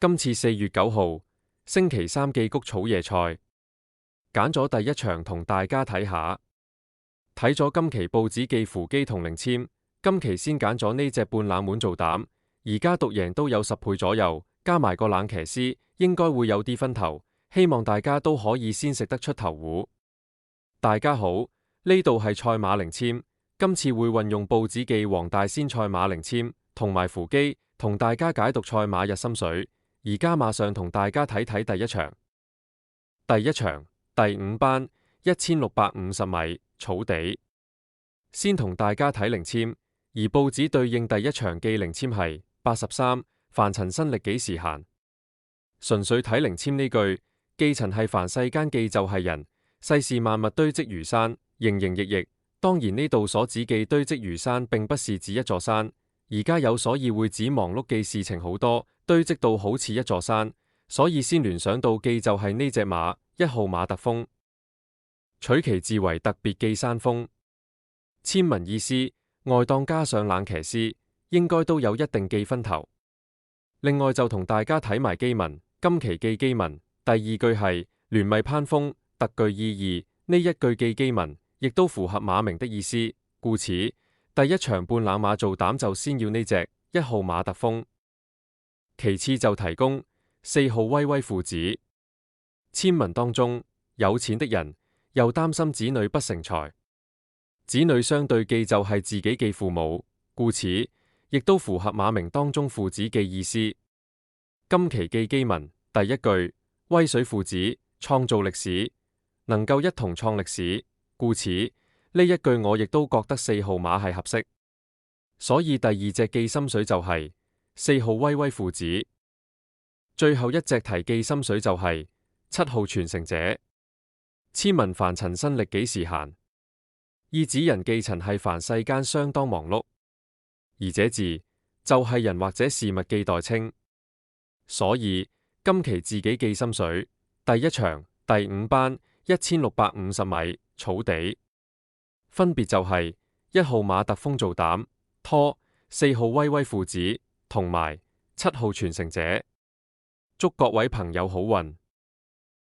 今次4月9號，星期三記谷草野菜，揀咗第一場同大家睇下。睇咗今期報紙寄扶機同零簽，今期先揀咗呢隻半冷門做膽，而家獨贏都有10倍左右，加埋個冷騎師，應該會有啲分頭，希望大家都可以先食得出頭糊。大家好，呢度係賽馬零簽，今次會運用報紙寄黃大仙賽馬零簽同埋扶機，同大家解讀賽馬日心水。而家馬上同大家睇睇第一場。第一場第5班1650米草地，先同大家睇零簽，而報紙對應第一場寄零簽係83，凡塵生力幾時閒。純粹睇零簽呢句，寄塵係凡世間寄就係人，世事萬物堆積如山，營營役役。當然呢度所指寄堆積如山，並不是指一座山，而家有所以會指忙碌寄事情好多，堆積到好似一座山，所以先聯想到寄就係呢隻馬1號馬特風，取其字為特別寄山風。簽文意思外檔加上冷騎師，應該都有一定記分頭。另外就同大家睇埋基文，今期寄基文第2句係聯袂攀風，特具意義。呢一句寄基文亦都符合馬名的意思，故此第一場半冷馬做膽就先要呢隻1號馬特風。其次就提供4號威威父子。簽文當中有錢的人又擔心子女不成才，子女相對寄就係自己寄父母，故此亦都符合馬名當中父子寄意思。今期寄基文第1句威水父子創造歷史，能夠一同創歷史，故此呢一句我亦都覺得4號馬係合適。所以第2隻寄心水就係4號威威父子。最後一隻提寄心水就係7號傳承者。簽文凡塵生力幾時閒，意指人寄塵係凡世間相當忙碌，而這字就係人或者事物寄代稱。所以今期自己寄心水第一場第5班1650米草地，分別就係1號馬特風做膽拖4號威威父子同埋7號傳承者。祝各位朋友好運。